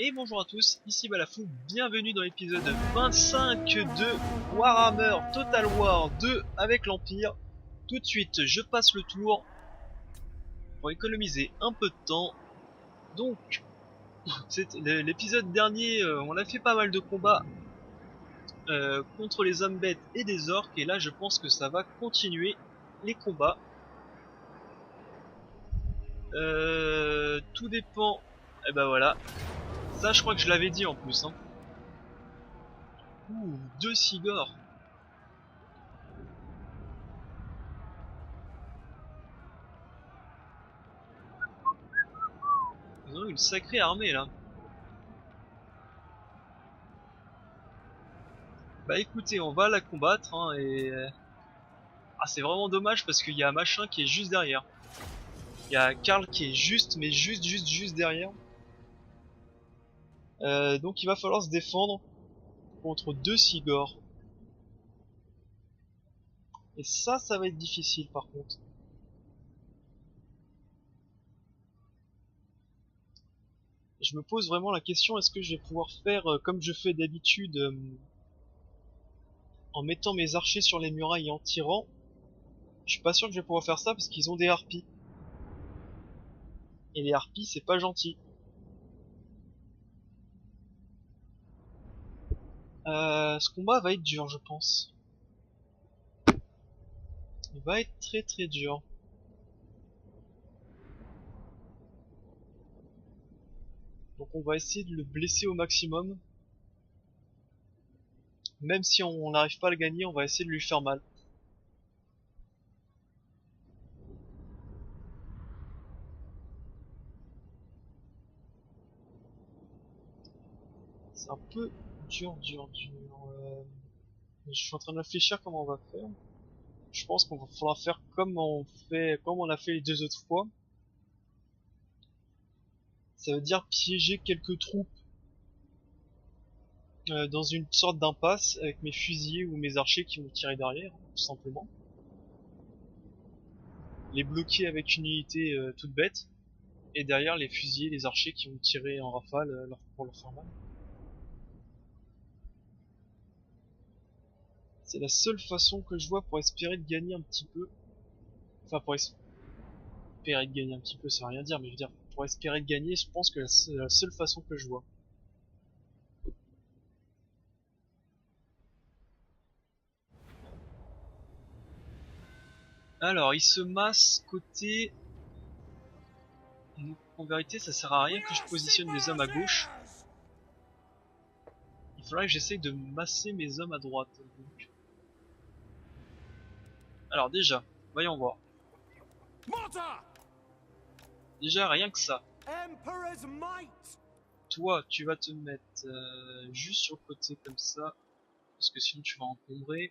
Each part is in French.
Et bonjour à tous, ici Balafou, bienvenue dans l'épisode 25 de Warhammer Total War 2 avec l'Empire. Tout de suite, je passe le tour pour économiser un peu de temps. Donc, l'épisode dernier, on a fait pas mal de combats contre les hommes bêtes et des orques, et là je pense que ça va continuer les combats. Tout dépend... Et ben voilà, ça je crois que je l'avais dit en plus. Hein. Ouh, 2 Sigors. Ils ont une sacrée armée là. Bah écoutez, on va la combattre hein, et... Ah c'est vraiment dommage parce qu'il y a un machin qui est juste derrière. Il y a Karl qui est juste, mais juste derrière. Donc il va falloir se défendre contre 2 Sigors. Et ça va être difficile par contre. Je me pose vraiment la question, est-ce que je vais pouvoir faire comme je fais d'habitude en mettant mes archers sur les murailles et en tirant. Je suis pas sûr que je vais pouvoir faire ça parce qu'ils ont des harpies. Et les harpies c'est pas gentil. Ce combat va être dur je pense. Il va être très dur. Donc on va essayer de le blesser au maximum. Même si on n'arrive pas à le gagner, on va essayer de lui faire mal. C'est un peu dur. Je suis en train de réfléchir comment on va faire. Je pense qu'on va falloir faire comme on a fait les deux autres fois. Ça veut dire piéger quelques troupes dans une sorte d'impasse avec mes fusiliers ou mes archers qui vont tirer derrière, tout simplement. Les bloquer avec une unité toute bête. Et derrière les fusiliers, les archers qui vont tirer en rafale pour leur faire mal. C'est la seule façon que je vois pour espérer de gagner un petit peu. Enfin, pour espérer de gagner un petit peu, ça veut rien dire, mais je veux dire, pour espérer de gagner, je pense que c'est la seule façon que je vois. Alors, il se masse côté... Donc, en vérité, ça sert à rien que je positionne des hommes à gauche. Il faudrait que j'essaye de masser mes hommes à droite. Donc. Alors déjà, voyons voir. Déjà, rien que ça. Toi, tu vas te mettre juste sur le côté comme ça. Parce que sinon tu vas encombrer.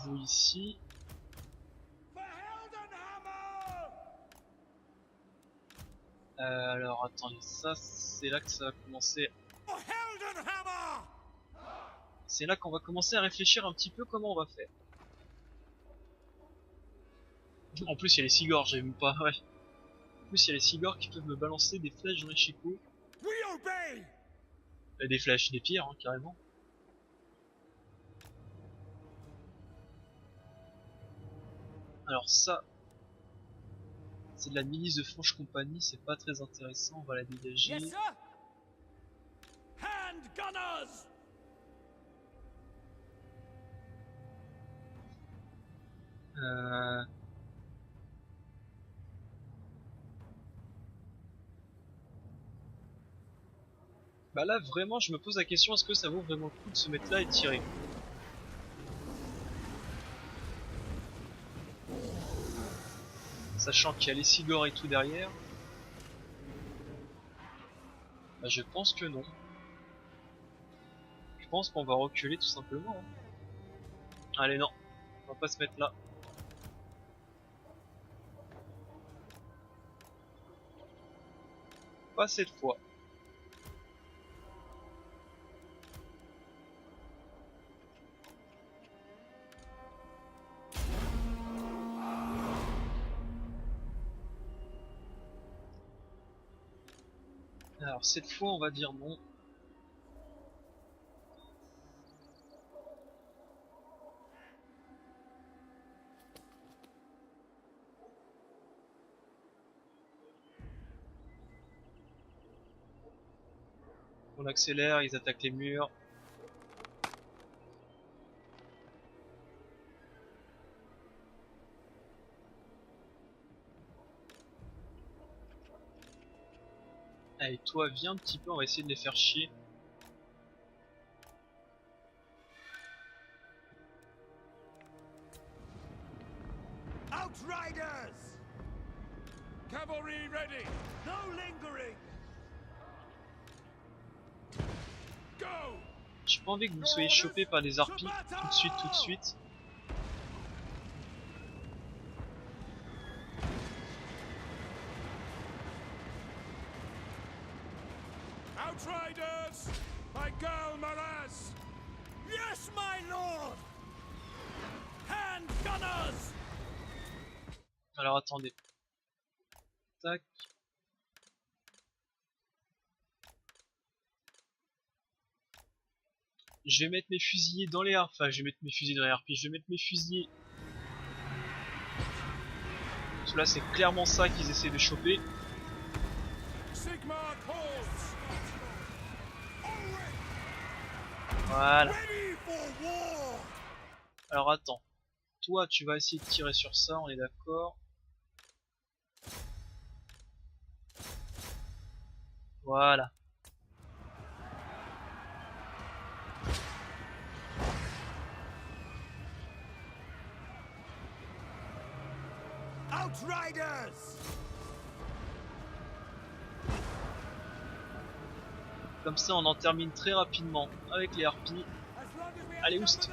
Vous ici. Alors attendez, ça c'est là que ça va commencer. C'est là qu'on va commencer à réfléchir un petit peu comment on va faire. En plus il y a les Sigors, j'ai même pas. Ouais. En plus il y a les Sigors qui peuvent me balancer des flèches dans les chicots. Des flèches, des pierres hein, carrément. Alors ça, c'est de la milice de Franche Compagnie, c'est pas très intéressant, on va la dégager. Yes, sir. Hand gunners. Bah là vraiment je me pose la question, est-ce que ça vaut vraiment le coup de se mettre là et tirer? Sachant qu'il y a les Sigors et tout derrière. Bah je pense que non. Je pense qu'on va reculer tout simplement. Hein. Allez non, on va pas se mettre là. Pas cette fois. Alors cette fois on va dire non. On accélère, ils attaquent les murs. Allez, toi viens un petit peu, on va essayer de les faire chier. Outriders! Cavalry ready! No lingering! Go! J'ai pas envie que vous soyez chopés par des harpies tout de suite. Outriders! By Galmaraz! Yes, my lord! Hand gunners! Alors attendez. Tac. Je vais mettre mes fusiliers dans les harpies. Enfin, je vais mettre mes fusiliers dans les harpies. Je vais mettre mes fusiliers. Parce que là, c'est clairement ça qu'ils essaient de choper. Voilà. Alors attends. Toi, tu vas essayer de tirer sur ça, on est d'accord. Voilà. Outriders! Comme ça, on en termine très rapidement avec les harpies. Allez, oust!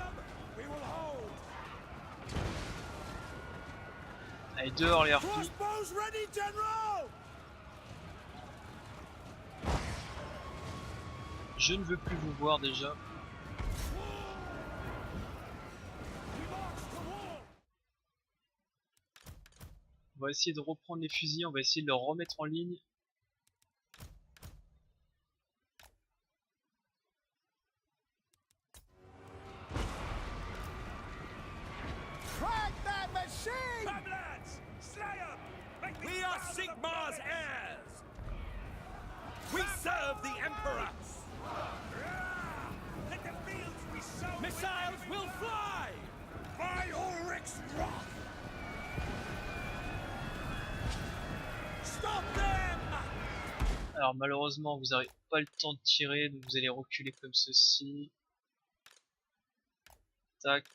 Allez, dehors les harpies. Je ne veux plus vous voir déjà. On va essayer de reprendre les fusils, on va essayer de les remettre en ligne. We are Sigmar's heirs! We serve the Emperor! Let the fields be sown. Missiles will fly! By Ulrich's wrath! Stop them! Alors malheureusement vous n'avez pas le temps de tirer, donc vous allez reculer comme ceci. Tac.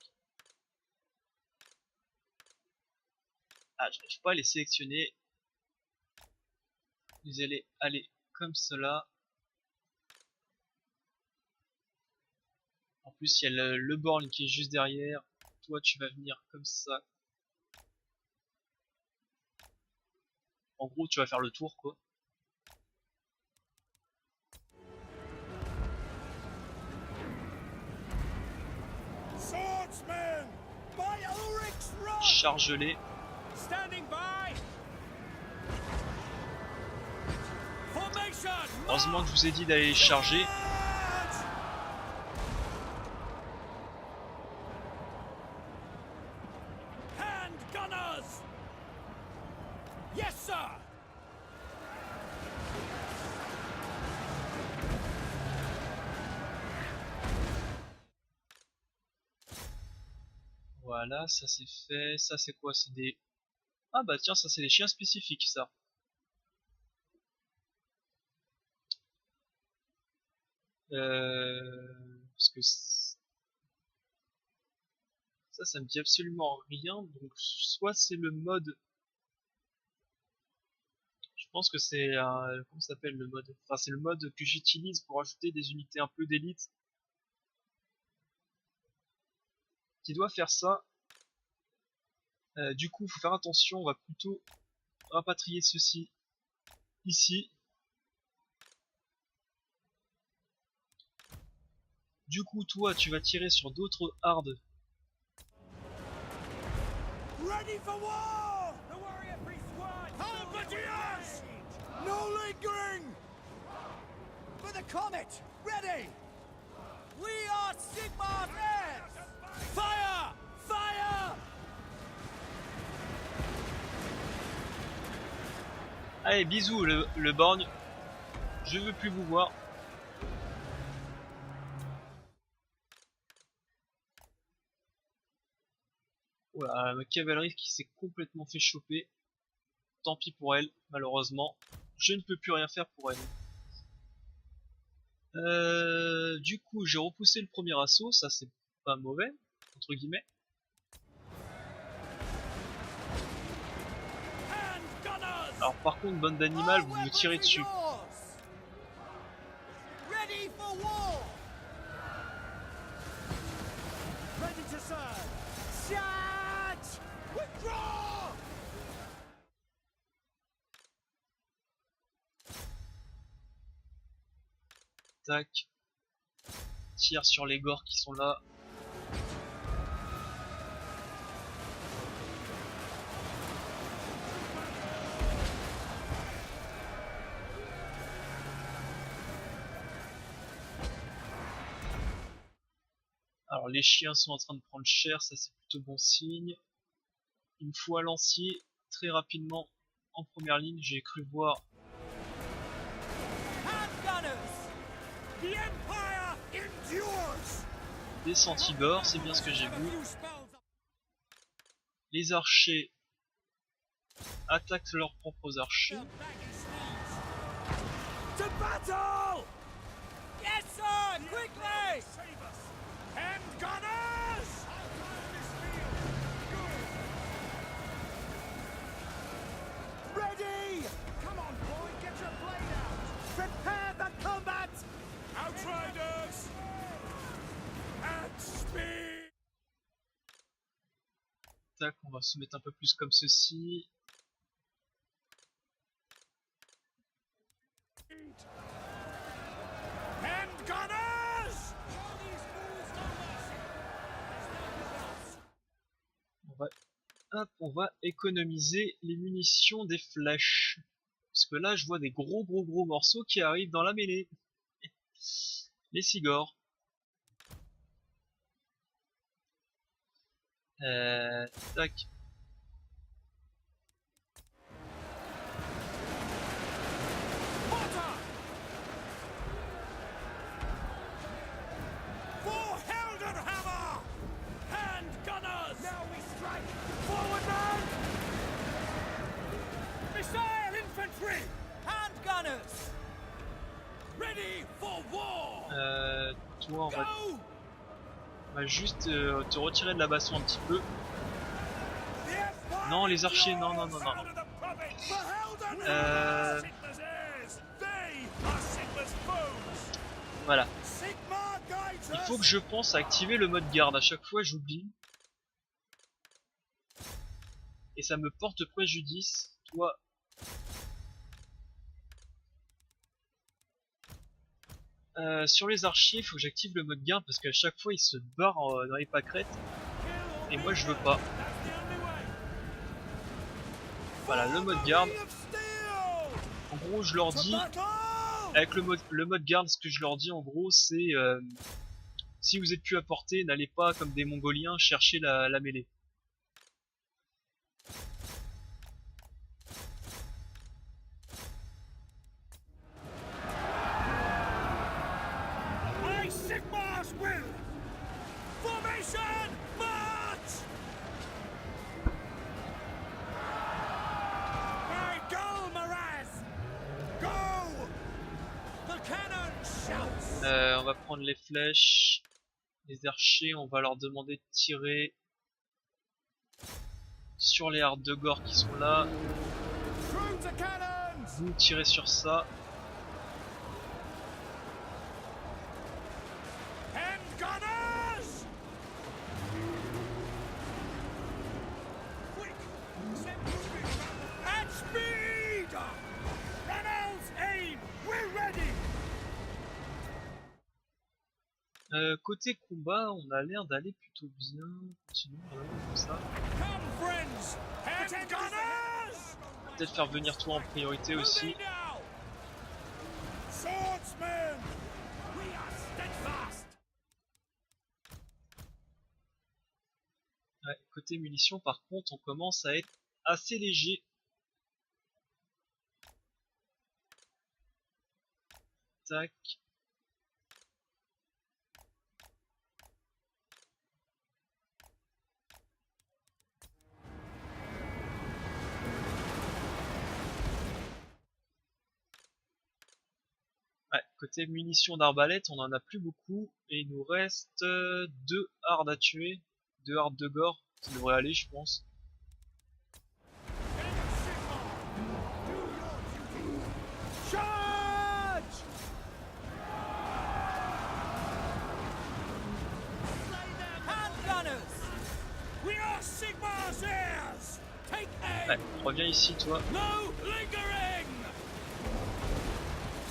Ah, j'arrive pas à les sélectionner. Vous allez aller comme cela. En plus il y a le borne qui est juste derrière. Toi tu vas venir comme ça. En gros tu vas faire le tour quoi. Charge-les. Heureusement que je vous ai dit d'aller les charger. Voilà, ça c'est fait. Ça c'est quoi? C'est des... Ah bah tiens, ça c'est des chiens spécifiques ça. Parce que ça me dit absolument rien. Donc soit c'est le mode... Je pense que c'est comment ça s'appelle le mode? Enfin c'est le mode que j'utilise pour ajouter des unités un peu d'élite. Qui doit faire ça. Du coup, faut faire attention, on va plutôt rapatrier ceci ici. Du coup, toi, tu vas tirer sur d'autres hardes. Ready for war! The warrior free squad! Halberdiers! No lingering! Comet, ready! We are Sigmar's heirs! Fire! Fire! Allez, bisous le borgne. Je veux plus vous voir. Voilà, ma cavalerie qui s'est complètement fait choper. Tant pis pour elle, malheureusement. Je ne peux plus rien faire pour elle. Du coup, j'ai repoussé le premier assaut, ça c'est pas mauvais, entre guillemets. Alors par contre, bande d'animal, vous me tirez dessus. Ready for war! Ready to serve! Charge! Withdraw! Tac. Tire sur les gores qui sont là. Alors les chiens sont en train de prendre cher, ça c'est plutôt bon signe. Il me faut un lancier très rapidement en première ligne. J'ai cru voir The Empire endures! des centigores, c'est bien ce que j'ai vu. Les archers attaquent leurs propres archers. To battle! Yes, sir! Quickly! Save us! Hand gunners! Ready! Come on, boy, get your blade out! Prepare the combat! Outriders! At speed! Tac, on va se mettre un peu plus comme ceci. Hand gunners! On va économiser les munitions des flèches. Parce que là, je vois des gros morceaux qui arrivent dans la mêlée. Les cigores. Tac. Mortar! For Heldenhammer! Hand gunners! Now we strike! Forward, man! Missile infantry! Hand gunners! Ready for war! Toi, on Go! va juste te retirer de la baston un petit peu. The Empire Non, les archers, non. For Heldenhammer! Euh, Sigma's heirs! They are Sigma's foes! Voilà. Sigmar guides Il us! faut que je pense à activer le mode garde. À chaque fois, j'oublie. Et ça me porte préjudice. Toi. Sur les archers, il faut que j'active le mode garde parce qu'à chaque fois, ils se barrent dans les pâquerettes. Et moi, je veux pas. Voilà, le mode garde. En gros, je leur dis, avec le mode garde, ce que je leur dis en gros, c'est si vous êtes plus à portée, n'allez pas comme des Mongoliens chercher la mêlée. By Sigmar's will! Formation! March! By Golmaraz! Go! The cannon shouts! On va prendre les flèches, les archers, on va leur demander de tirer sur les hardes de gore qui sont là. Through the cannons! Vous tirez sur ça. Hand gunners! Quick! At speed! Ronald's aim! We're ready! Côté combat, on a l'air d'aller plutôt bien. Continuons comme ça. Come, friends! Hand gunners! Peut-être faire venir toi en priorité aussi. Ready now! Swordsmen! côté munitions, par contre, on commence à être assez léger. Tac. Ouais, côté munitions d'arbalète, on en a plus beaucoup et il nous reste 2 hardes à tuer, 2 hardes de gore, ça devrait aller je pense. Charge! Handgunners! We are Sigmar's heirs! Take Ouais, aim! reviens ici toi. No lingering!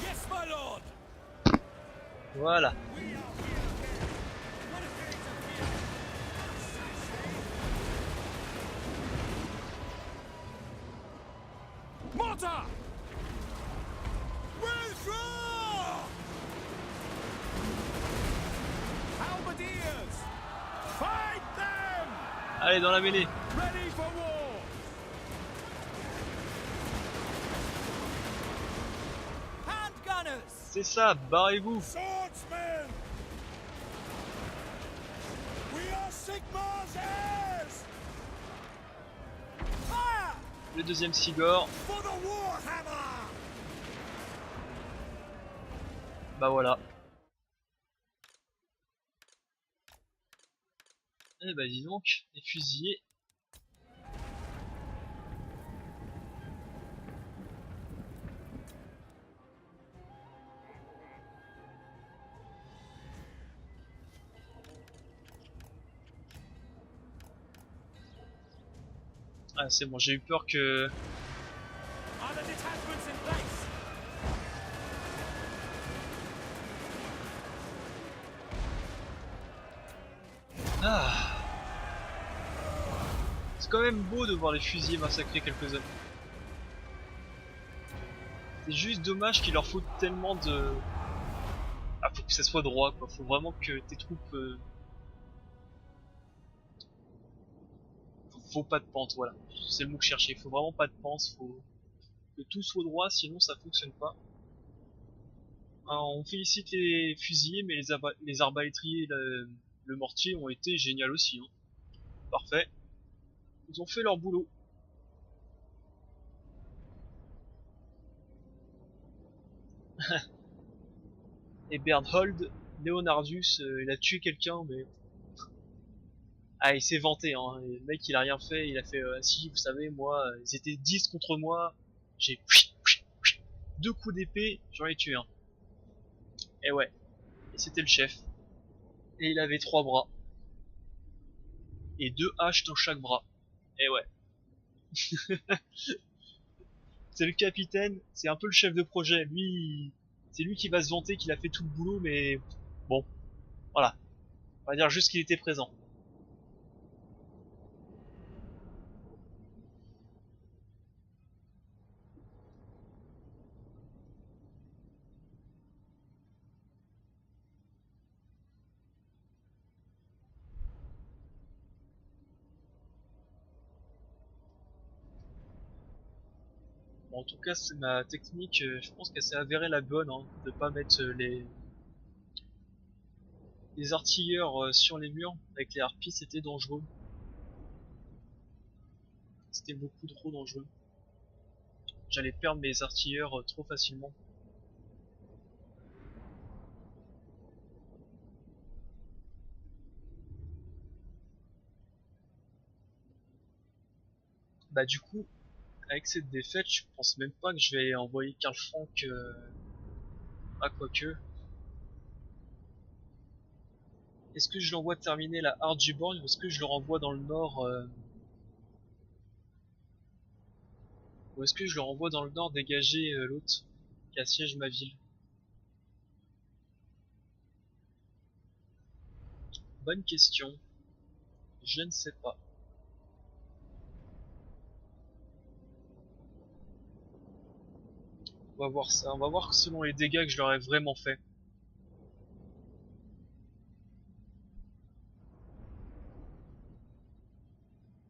Yes, my lord! Voilà. We are here again! What appears to be Mortar! Withdraw! Halberdiers! Fight them! Allez dans la mêlée. Ready for war! Handgunners! C'est ça, barrez-vous. Swordsmen! We are Sigmar's heirs! Fire! Le deuxième Sigor. For the Warhammer! Bah voilà. Eh bah dis donc, les fusillés. Ah c'est bon, j'ai eu peur que... Are the detachments in place? Ah. C'est quand même beau de voir les fusillés massacrer quelques hommes. C'est juste dommage qu'il leur faut tellement de... Ah, faut que ça soit droit quoi, faut vraiment que tes troupes... Faut pas de pente, voilà. C'est le mot que je cherchais, faut vraiment pas de pente, faut que tout soit droit, sinon ça fonctionne pas. Alors, on félicite les fusillés, mais les arbalétriers et le mortier ont été génial aussi. Hein. Parfait. Ils ont fait leur boulot. Et Bernhold, Leonardus, il a tué quelqu'un, mais... Ah, il s'est vanté, hein. Le mec, il a rien fait, il a fait, si, vous savez, moi, ils étaient 10 contre moi, j'ai... 2 coups d'épée, j'en ai tué un. Et ouais, et c'était le chef. Et il avait 3 bras. Et 2 haches dans chaque bras. Et ouais. C'est le capitaine, c'est un peu le chef de projet. Lui, c'est lui qui va se vanter qu'il a fait tout le boulot, mais bon, voilà. On va dire juste qu'il était présent. Bon, en tout cas, c'est ma technique, je pense qu'elle s'est avérée la bonne, hein, de pas mettre les artilleurs sur les murs. Avec les harpies, c'était dangereux. C'était beaucoup trop dangereux. J'allais perdre mes artilleurs trop facilement. Bah du coup, avec cette défaite, je pense même pas que je vais envoyer Karl Frank à quoique. Est-ce que je l'envoie terminer la Arduborg ou est-ce que je le renvoie dans le nord ou est-ce que je le renvoie dans le nord dégager l'autre qui assiège ma ville? Bonne question. Je ne sais pas. On va voir ça. On va voir selon les dégâts que je leur ai vraiment fait.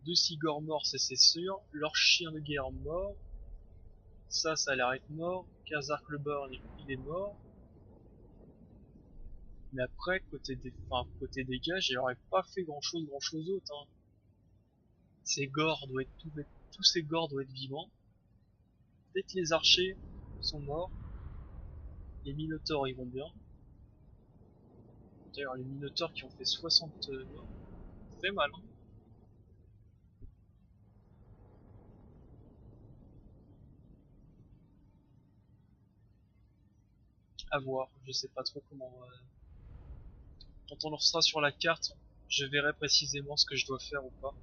2 cigores morts, ça c'est sûr. Leur chien de guerre mort. Ça a l'air d'être mort. Kazark le Burn, il est mort. Mais après, côté dégâts, j'aurais pas fait grand chose d'autre. Hein. Ces gores doivent être tous ces gores doivent être vivants. Peut-être les archers sont morts. Les minotaures ils vont bien. D'ailleurs les minotaures qui ont fait 60 morts. Très mal hein. À voir, je sais pas trop comment. Quand on sera sur la carte, je verrai précisément ce que je dois faire ou pas.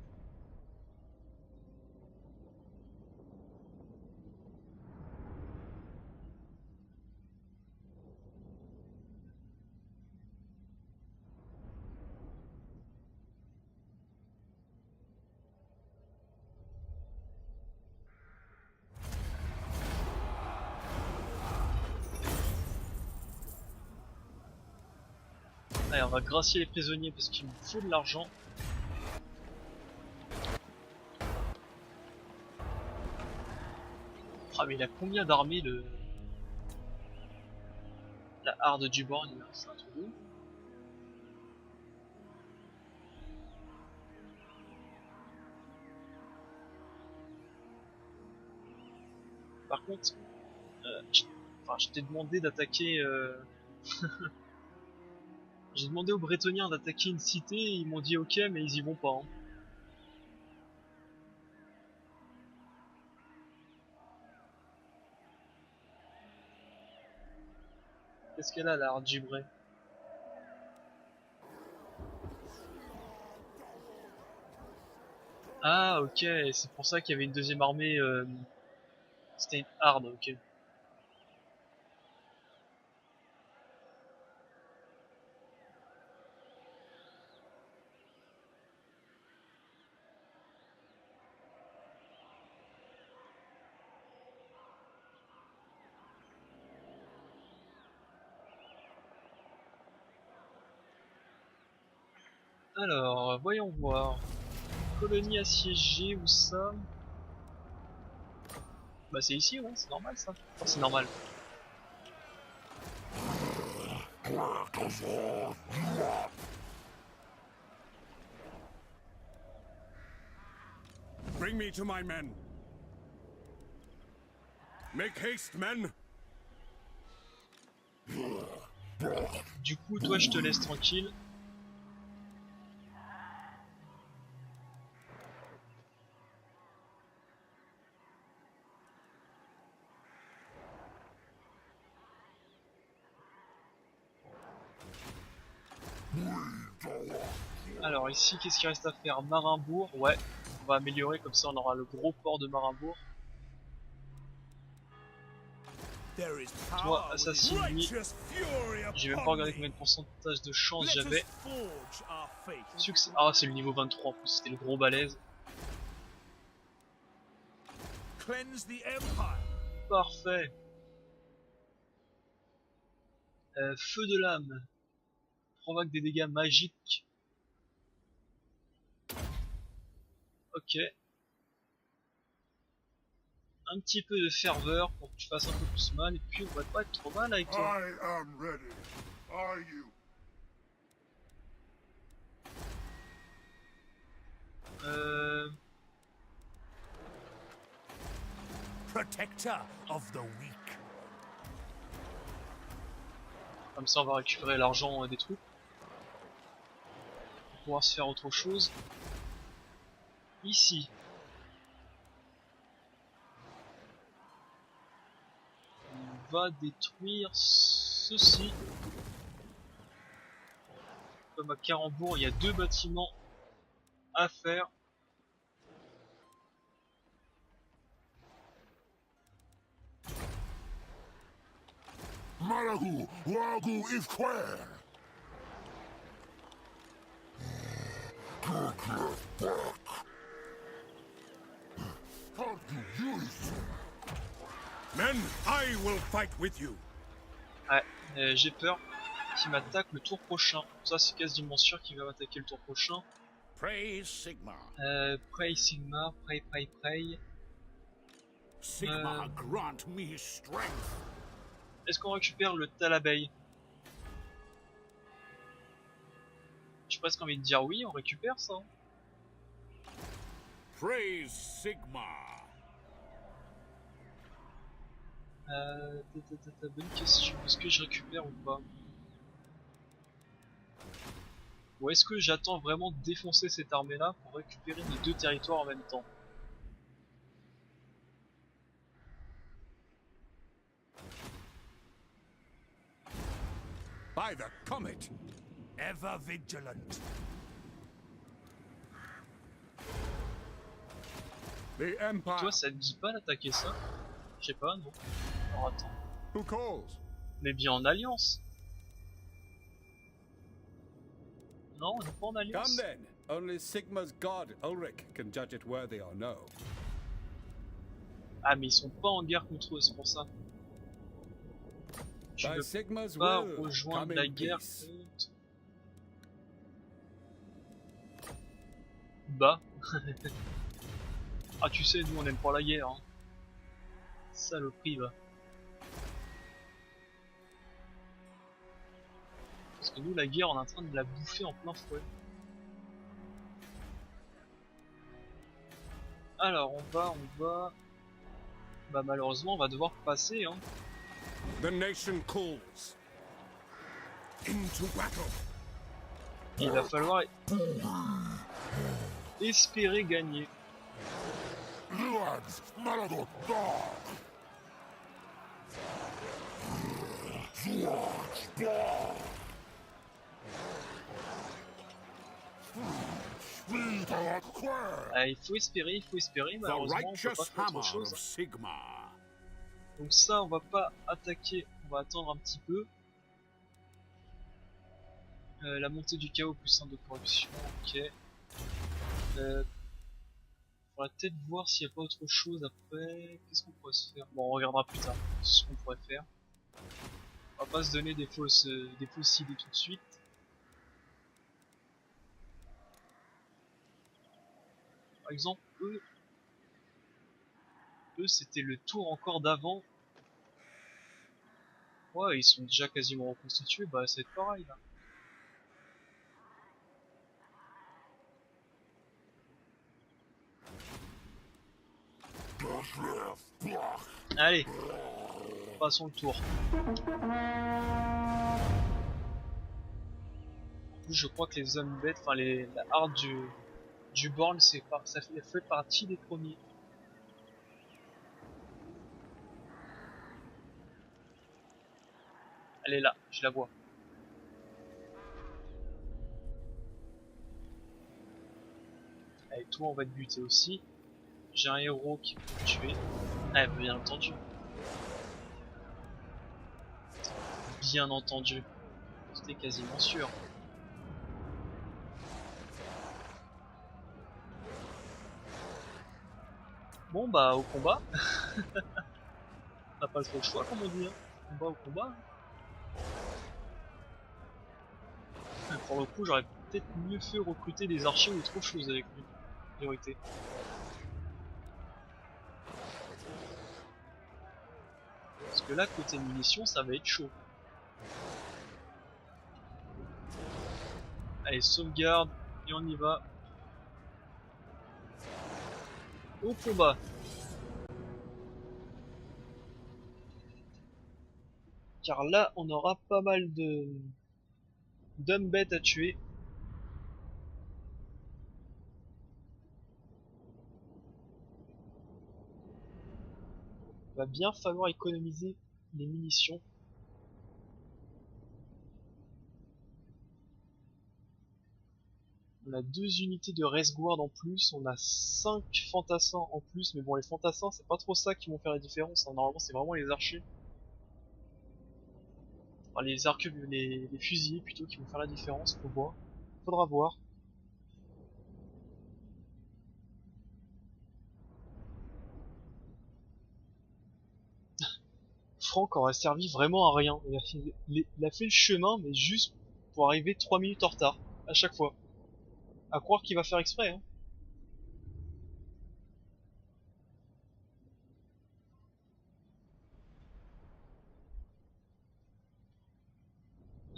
Allez, on va gracier les prisonniers parce qu'il me faut de l'argent. Ah mais il a combien d'armées la harde du Born, c'est un truc de ouf. Par contre, je t'ai demandé d'attaquer. J'ai demandé aux Brétoniens d'attaquer une cité, et ils m'ont dit ok, mais ils y vont pas. Hein. Qu'est-ce qu'elle a la harde du Bray? Ah ok, c'est pour ça qu'il y avait une deuxième armée. C'était une harde, ok. Alors, voyons voir. Colonie assiégée, où ça? Bah c'est ici, ouais, c'est normal ça. Oh, c'est normal. Bring me to my men. Make haste, men. Du coup, toi, je te laisse tranquille. Alors ici, qu'est-ce qu'il reste à faire? Marimbourg, ouais. On va améliorer, comme ça on aura le gros port de Marimbourg. Toi, assassine-lui. J'ai même pas regardé combien de pourcentage de chance j'avais. Succès. Ah, c'est le niveau 23 en plus, c'était le gros balèze. Parfait. Feu de lame. Provoque des dégâts magiques. Ok. Un petit peu de ferveur pour que tu fasses un peu plus mal et puis on va pas être trop mal avec toi. I am ready. Are you? Protector of the weak. Comme ça on va récupérer l'argent des troupes. Pour pouvoir se faire autre chose. Ici. On va détruire ceci. Comme à Carambourg, il y a 2 bâtiments à faire. Malagu, Wagu Ifquare. Men, I will fight with you. Ouais, j'ai peur qu'il m'attaque le tour prochain. Ça c'est quasiment sûr qu'il va m'attaquer le tour prochain. Praise Sigma. Pray Sigma, pray. Sigma, grant me strength. Est-ce qu'on récupère le Talabeille? J'ai presque envie de dire oui, on récupère ça. Praise Sigma. Bonne question, est-ce que je récupère ou pas? Ou est-ce que j'attends vraiment de défoncer cette armée là pour récupérer les deux territoires en même temps? By the comet, ever vigilant. The Empire. Toi ça te dit pas d'attaquer ça? Je sais pas, non. Alors attends. Who calls? Mais bien en alliance. Non, on n'est pas en Come alliance. then. Only Sigma's god, Ulrich, can judge it worthy or no. Ah mais ils sont pas en guerre contre eux, c'est pour ça. Tu By veux Sigma's pas will, rejoindre come la in guerre peace. contre... Bah. Ah tu sais, nous on aime pas la guerre. Hein. Saloperie va. Parce que nous la guerre on est en train de la bouffer en plein fouet. Alors on va... Bah malheureusement on va devoir passer hein. The nation calls. Into battle. Il va falloir espérer gagner. Ah, il faut espérer, The malheureusement on peut pas righteous faire autre hammer chose. of Sigma. Donc ça on va pas attaquer, on va attendre un petit peu. La montée du chaos plus 1 de corruption, ok. Faudra peut-être voir s'il n'y a pas autre chose après. Qu'est-ce qu'on pourrait se faire? Bon on regardera plus tard ce qu'on pourrait faire. On va pas se donner des fausses idées tout de suite. Par exemple eux c'était le tour encore d'avant. Ouais ils sont déjà quasiment reconstitués, bah ça va être pareil là. Allez, passons le tour. En plus, je crois que les hommes bêtes, enfin la horde du Born, ça fait partie des premiers. Elle est là, je la vois. Allez, toi on va te buter aussi. J'ai un héros qui peut te tuer. Ah, bien entendu. Bien entendu. C'était quasiment sûr. Bon bah au combat. On n'a pas trop le choix comme on dit. Hein. Combat au combat. Pour le coup j'aurais peut-être mieux fait recruter des archers ou autre chose avec lui. Priorité. Parce que là côté munitions ça va être chaud. Allez sauvegarde et on y va. Au combat. Car là on aura pas mal d'hommes bêtes à tuer. Va bien falloir économiser les munitions. On a 2 unités de Resguard en plus, on a 5 fantassins en plus, mais bon les fantassins c'est pas trop ça qui vont faire la différence, hein. Normalement c'est vraiment les archers. Enfin, les fusiliers plutôt qui vont faire la différence, faut voir. Faudra voir. Franck aurait servi vraiment à rien. Il a fait le chemin mais juste pour arriver 3 minutes en retard, à chaque fois. À croire qu'il va faire exprès, hein.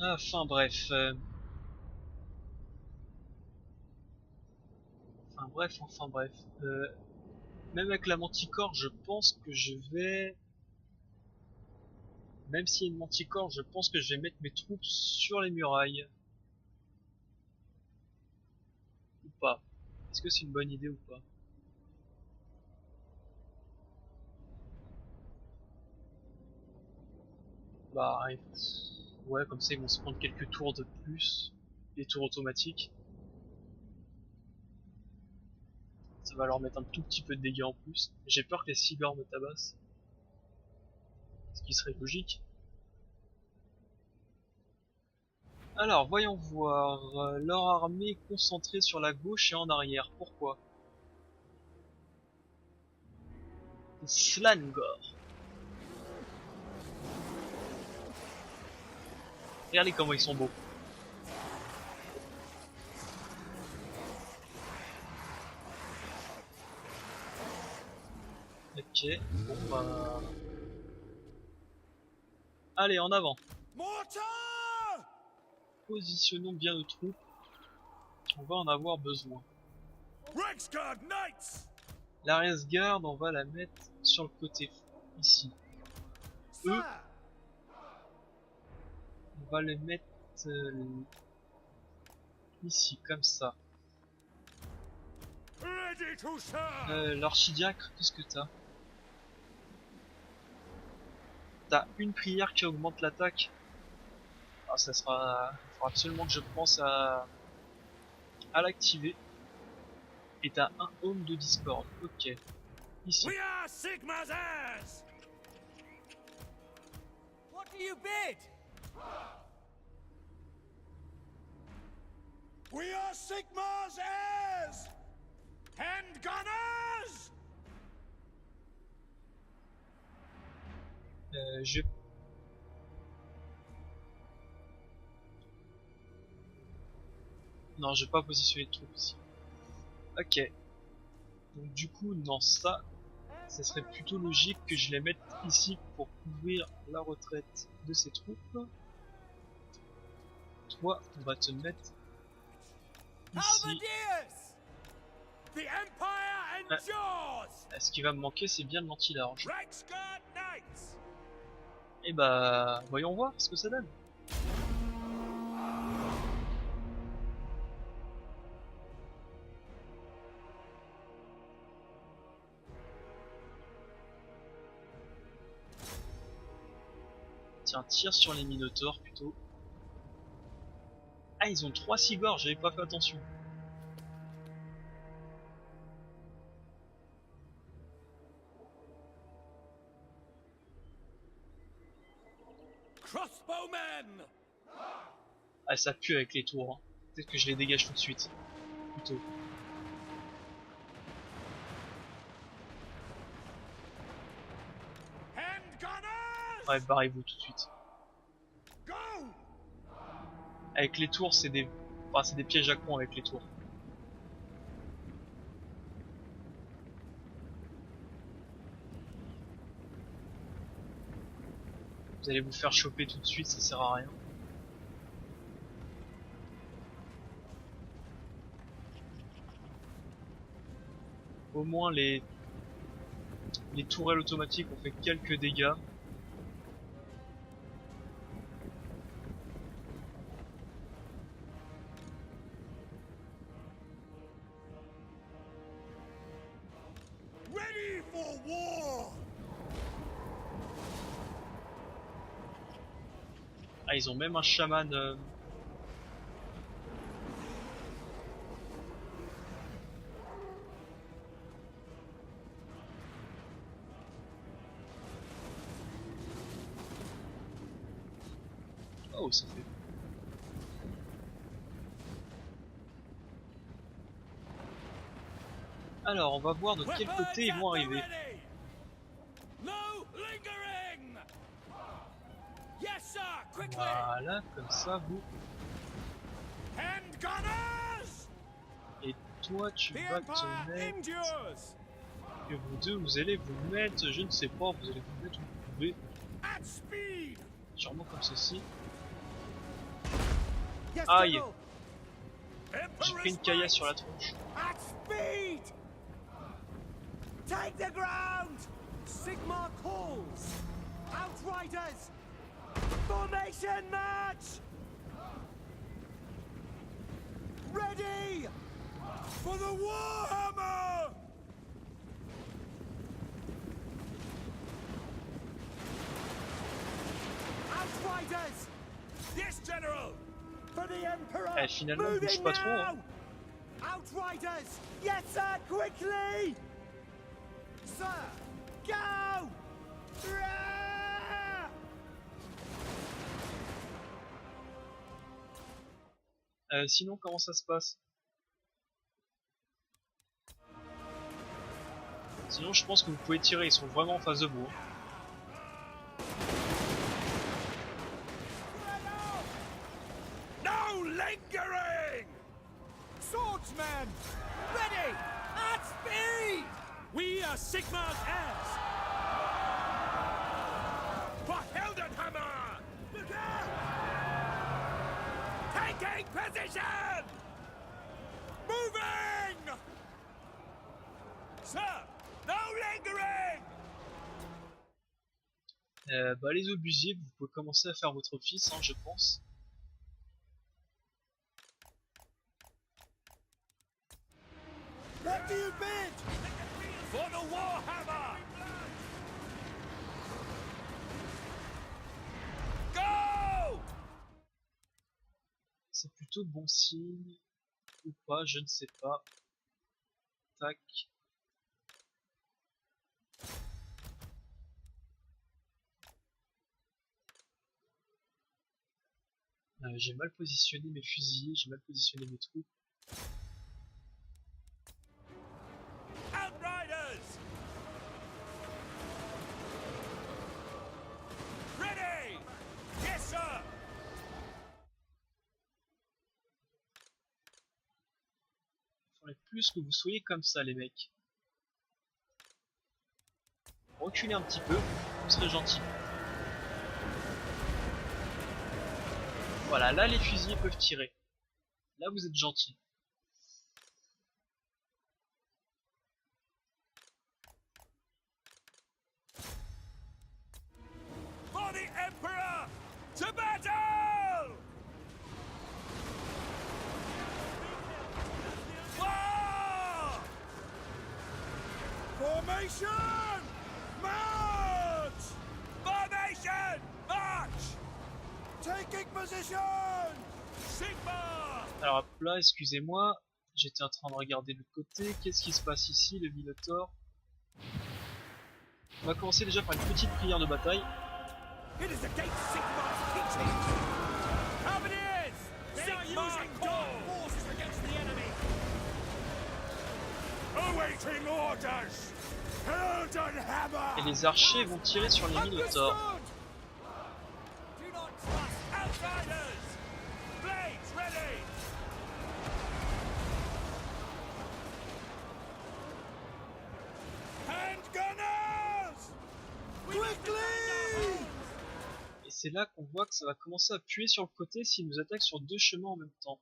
Enfin bref. Enfin bref. Même avec la manticore, je pense que je vais... Même s'il y a une manticore, je pense que je vais mettre mes troupes sur les murailles. Ou pas. Est-ce que c'est une bonne idée ou pas? Bah, ouais, comme ça ils vont se prendre quelques tours de plus. Des tours automatiques. Ça va leur mettre un tout petit peu de dégâts en plus. J'ai peur que les cigars me tabassent. Ce qui serait logique. Alors, voyons voir. Leur armée est concentrée sur la gauche et en arrière. Pourquoi? Slangor. Regardez comment ils sont beaux. Ok, bon bah... Allez, en avant. Mortar! Positionnons bien nos troupes. On va en avoir besoin. Rexguard Knights! La Resguard, on va la mettre sur le côté, ici. Eux, on va les mettre ici, comme ça. Ready to serve! L'archidiacre, qu'est-ce que t'as? T'as une prière qui augmente l'attaque. Ah, ça sera... Il faudra absolument que je pense à l'activer. Et t'as un home de Discord. Ok. Ici. We are Sigma's heirs! What do you bid? We are Sigma's heirs! Handgunners! Je... Non, je vais pas positionner de troupes ici. Ok. Donc du coup, non, ça serait plutôt logique que je les mette ici pour couvrir la retraite de ces troupes. Toi, on va te mettre ici. The Empire endures! Ce qui va me manquer, c'est bien de l'anti-large. Rexguard Knights! Et bah, voyons voir ce que ça donne. Tiens, tire sur les minotaures plutôt. Ah, ils ont 3 cigars, j'avais pas fait attention. Crossbowmen! Ah, ça pue avec les tours. Hein. Peut-être que je les dégage tout de suite. Plutôt. Handgunners! Ouais, barrez-vous tout de suite. Go! Avec les tours, c'est des... Enfin, c'est des pièges à con avec les tours. Vous allez vous faire choper tout de suite, ça sert à rien. Au moins les tourelles automatiques ont fait quelques dégâts. Ready for war! Ah, ils ont même un chaman. Oh, ça fait. Alors, on va voir de quel côté ils vont arriver. No lingering! Yes, sir, quickly! Voilà, comme ça, vous. Handgunners! Et toi, tu The vas te Empire mettre... endures! Et vous deux, vous allez vous mettre, je ne sais pas, vous allez vous mettre où vous pouvez. At speed! Sûrement comme ceci. Yes, Aïe. General! J'ai pris une caillasse sur la tronche. At speed! Take the ground! Sigmar calls! Outriders! Formation match! Ready! For the Warhammer! Outriders! Yes, General! For the Emperor! Eh, finalement, on bouge pas trop, hein. Outriders! Yes, sir! Quickly! Sir! Go! Rah! Sinon, comment ça se passe? Sinon, je pense que vous pouvez tirer, ils sont vraiment en face de vous. No lingering! Swordsmen! Ready! At speed! We are Sigmar's heirs! For Heldenhammer! Look out! Taking position! Moving! Sir! No lingering! Bah, les obusiers, vous pouvez commencer à faire votre office, hein, je pense. What do you bid? For the Warhammer! Go! C'est plutôt bon signe. Ou pas, je ne sais pas. Tac. J'ai mal positionné mes fusiliers, j'ai mal positionné mes troupes. Outriders! Ready! Yes, sir! Il faudrait plus que vous soyez comme ça, les mecs. Reculez un petit peu, vous serez gentil. Voilà, là les fusiliers peuvent tirer. Là vous êtes gentil. For the Emperor! To battle! War! Formation! March! Formation! March! Taking position! Sigmar! Alors là, excusez-moi, j'étais en train de regarder de l'autre côté. Qu'est-ce qui se passe ici, le Minotaur? On va commencer déjà par une petite prière de bataille. It is against Sigmar's teaching! Cavaliers! They are using dark forces against the enemy! Awaiting orders! Heldenhammer! Et les archers vont tirer sur les Minotaurs. Do not trust outriders! Blades ready! Handgunners! Quickly! Et c'est là qu'on voit que ça va commencer à puer sur le côté s'ils nous attaquent sur deux chemins en même temps.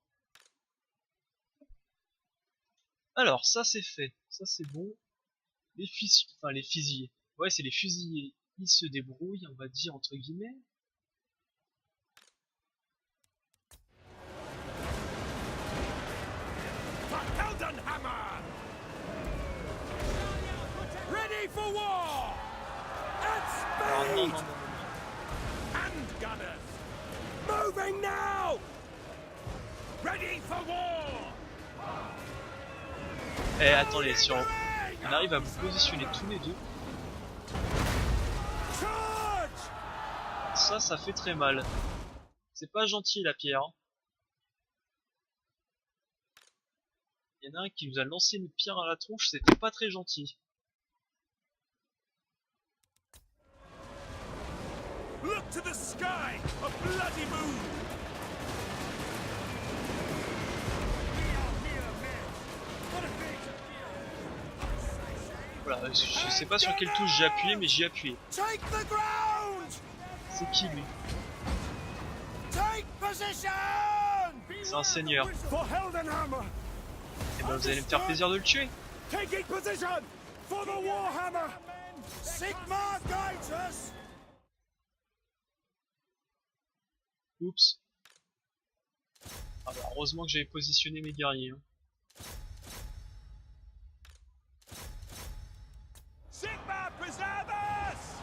Alors, ça c'est fait. Ça c'est bon. Les fusiliers. Ouais, c'est les fusiliers. Ils se débrouillent, on va dire entre guillemets. For Heldenhammer! Ready for war! At Alors non, speed! non, non, non. Handgunners! Moving now! Ready for war! Eh, attendez, on arrive à vous positionner tous les deux. Charge! Ça fait très mal. C'est pas gentil la pierre. Il y en a un qui nous a lancé une pierre à la tronche, c'était pas très gentil. Look to the sky! A bloody moon! We are mere men! Je sais pas sur quelle touche j'ai appuyé, mais j'y ai appuyé. Take the ground! C'est qui lui? Take position! C'est un seigneur. For Heldenhammer! Et ben vous allez me faire plaisir de le tuer. Taking position! For the Warhammer! Sigmar guides us! Oups. Ah bah, heureusement que j'avais positionné mes guerriers. Hein. Sigmar preserve us!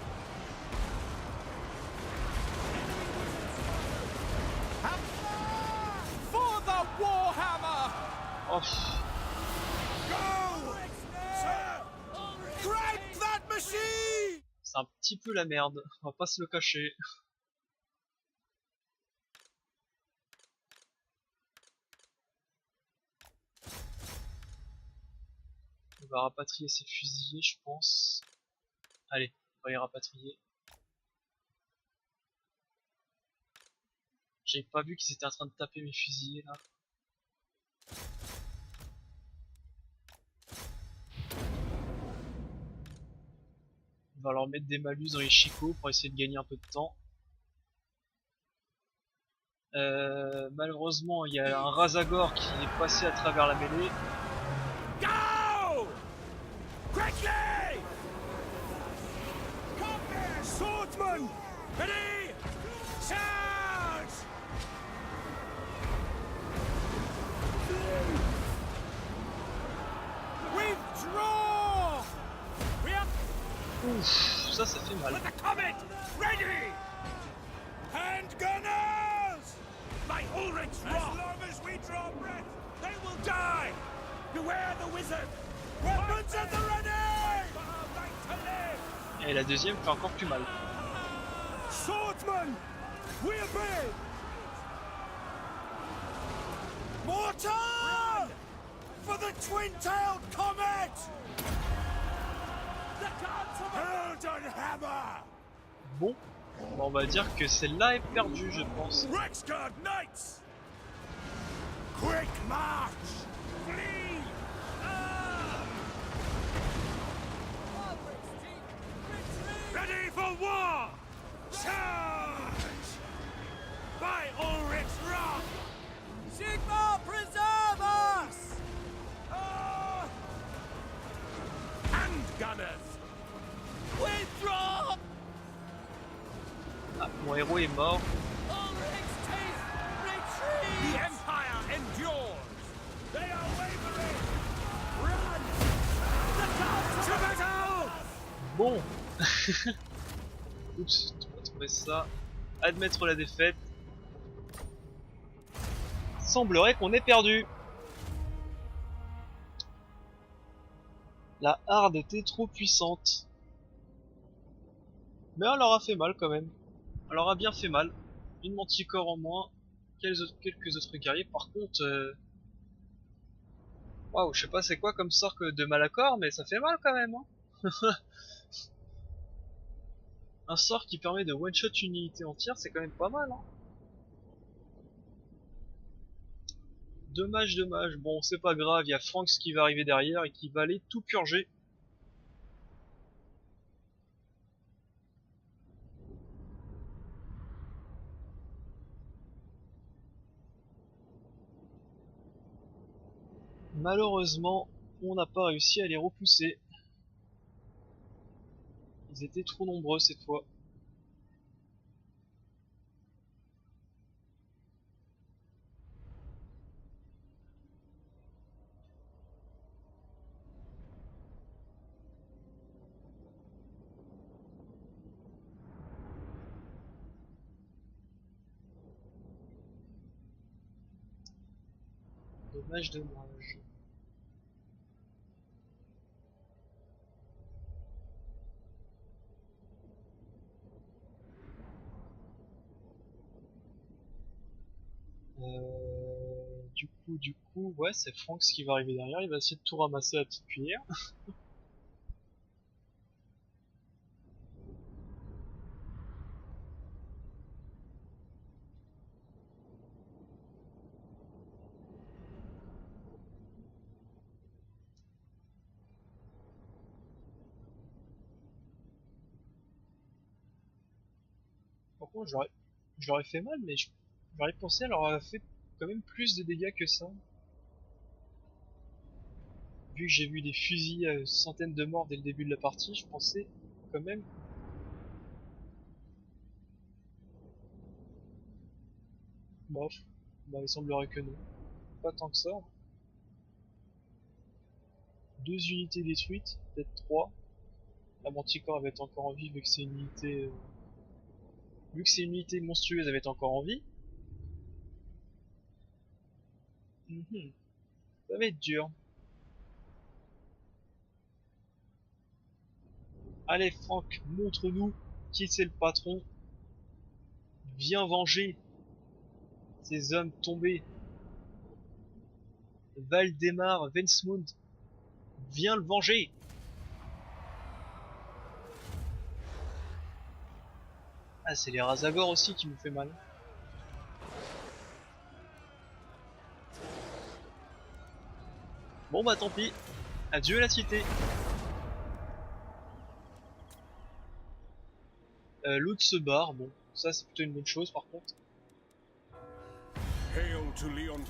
For the Warhammer! Oh, pff, Go! Sir! Grab that machine! c'est un petit peu la merde, on va pas se le cacher. On va rapatrier ces fusiliers, je pense. Allez, on va les rapatrier. J'avais pas vu qu'ils étaient en train de taper mes fusiliers là. On va leur mettre des malus dans les chicots pour essayer de gagner un peu de temps. Malheureusement, il y a un Razagor qui est passé à travers la mêlée. Go! Quickly! Swordsman! Ready! Charge! Withdraw! We are Ouf, ça fait mal. with the comet! Ready! Handgunners! By Ulrich's Rock! As long as we draw breath, they will die! Beware the wizard! Weapons at the ready! For our right to live! Et la deuxième fait encore plus mal. Swordsman! We obey! Mortar! For the twin-tailed comet! The gods of Heldenhammer! Bon, on va dire que celle-là est perdue, je pense. Rexguard Knights! Quick march! Flee! Ready for war! Charge! By Ulrich's Rock! Sigmar preserve us! Handgunners! Withdraw! Ah, mon héros est mort. Ulrich's teeth retreat! The Empire endures! They are wavering! Run! The gods to battle! Bon. Oups, tu vas trouver ça. Admettre la défaite. Semblerait qu'on ait perdu. La harde était trop puissante. Mais elle leur a fait mal quand même. Elle leur a bien fait mal. Une manticore en moins. Quelques autres guerriers. Par contre... Waouh, je sais pas c'est quoi comme sort que de Malacor, mais ça fait mal quand même. Hein. Un sort qui permet de one-shot une unité entière, c'est quand même pas mal. Hein. Dommage, dommage. Bon, c'est pas grave, il y a Franks qui va arriver derrière et qui va aller tout purger. Malheureusement, on n'a pas réussi à les repousser. Ils étaient trop nombreux cette fois. Dommage, dommage. Du coup, ouais, c'est Franks qui va arriver derrière. Il va essayer de tout ramasser à la petite cuillère. Par contre, j'aurais fait mal, mais j'aurais pensé à leur avoir fait quand même plus de dégâts que ça. Vu que j'ai vu des fusils à centaines de morts dès le début de la partie, je pensais quand même. Bof, bah il semblerait que non. Pas tant que ça. 2 unités détruites, peut-être 3. La Manticore va être encore en vie vu que c'est une unité. Vu que c'est une unité monstrueuse, elle va être encore en vie. Ça va être dur. Allez Franck, montre-nous qui c'est le patron. Viens venger ces hommes tombés. Valdemar Vensmund, viens le venger. Ah, c'est les Razagor aussi qui me fait mal. Bon bah tant pis. Adieu la cité. L'autre se barre, bon, ça c'est plutôt une bonne chose par contre. Hail to Leon.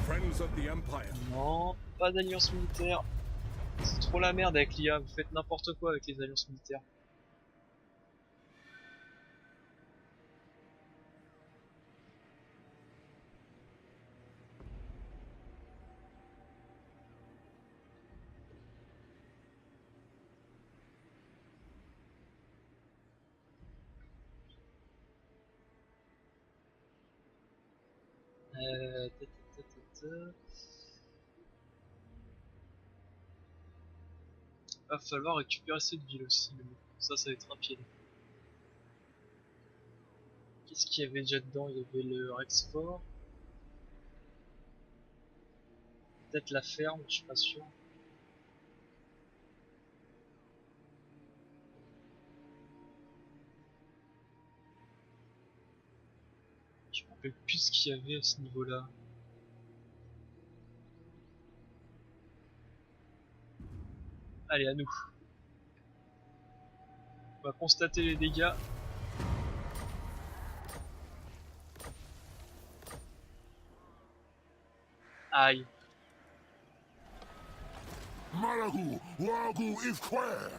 Friends of the Empire. Non, pas d'alliance militaire. C'est trop la merde avec l'IA, vous faites n'importe quoi avec les alliances militaires. Euh... ta, ta, ta, ta, ta. Va falloir récupérer cette ville aussi, mais bon, ça va être rapide. Qu'est-ce qu'il y avait déjà dedans? Il y avait le Rexfort. Peut-être la ferme, je suis pas sûr. Je me rappelle plus ce qu'il y avait à ce niveau-là. Allez, à nous. On va constater les dégâts. Aïe. Maragu, Wagu Ifquare.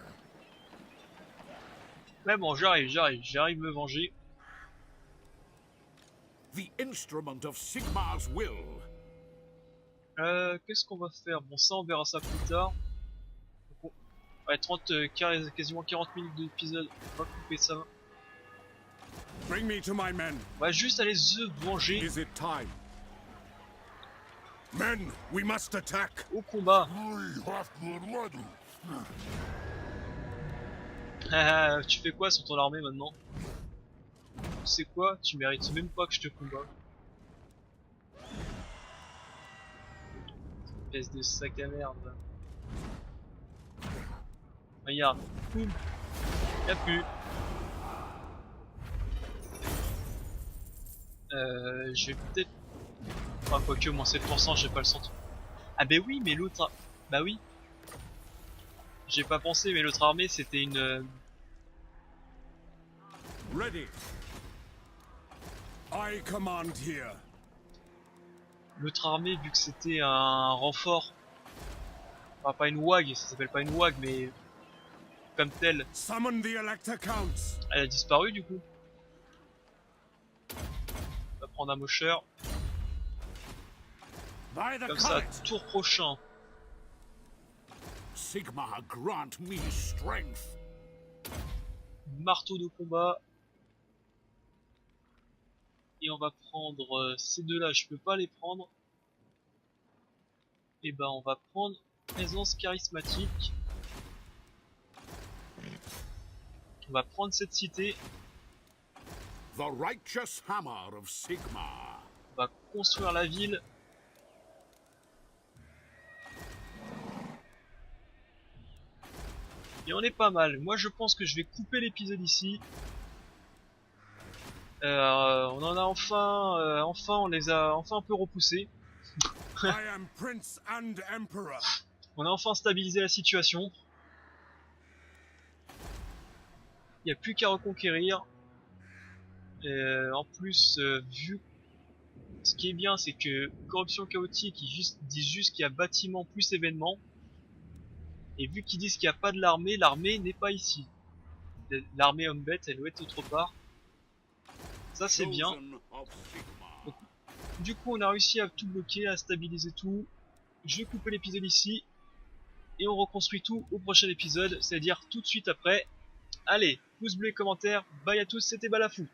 Mais bon, j'arrive me venger. The instrument of Sigmar's will. Qu'est-ce qu'on va faire? Bon, ça on verra ça plus tard. Donc, ouais, 30, quasiment 40 minutes d'épisode. On va couper ça. Bring me to my men. On va juste aller se venger Is it time? Men, we must attack. au combat. Tu fais quoi sur ton armée maintenant? Tu sais quoi? Tu mérites même pas que je te combat. Espèce de sac à merde. Regarde. Boum. Y'a plus. Je vais peut-être... Enfin, quoique, moins 7%, j'ai pas le centre. Ah bah oui, mais l'autre... Bah oui. J'ai pas pensé, mais l'autre armée, c'était une... Ready. I command here. L'autre armée, vu que c'était un renfort... Enfin, pas une WAG, ça s'appelle pas une WAG, mais... Comme telle, Summon the Elector Counts. elle a disparu, du coup. On va prendre un mocheur. By the Comme ça, comet. tour prochain. Sigmar grant me strength. Marteau de combat. Et on va prendre ces deux-là, je peux pas les prendre. Et ben on va prendre présence charismatique. On va prendre cette cité. The righteous hammer of Sigmar. On va construire la ville. Et on est pas mal. Moi je pense que je vais couper l'épisode ici. On en a enfin on les a enfin un peu repoussés. I am Prince and Emperor. On a enfin stabilisé la situation. Il n'y a plus qu'à reconquérir. En plus, vu ce qui est bien, c'est que corruption chaotique, ils disent juste qu'il y a bâtiment plus événement. Et vu qu'ils disent qu'il n'y a pas de l'armée, l'armée n'est pas ici. L'armée homme-bête, elle doit être autre part. Ça c'est bien. Chosen of Sigmar. Du coup on a réussi à tout bloquer, à stabiliser tout. Je vais couper l'épisode ici. Et on reconstruit tout au prochain épisode, c'est-à-dire tout de suite après. Allez, pouce bleu et commentaire, bye à tous, c'était Balafou.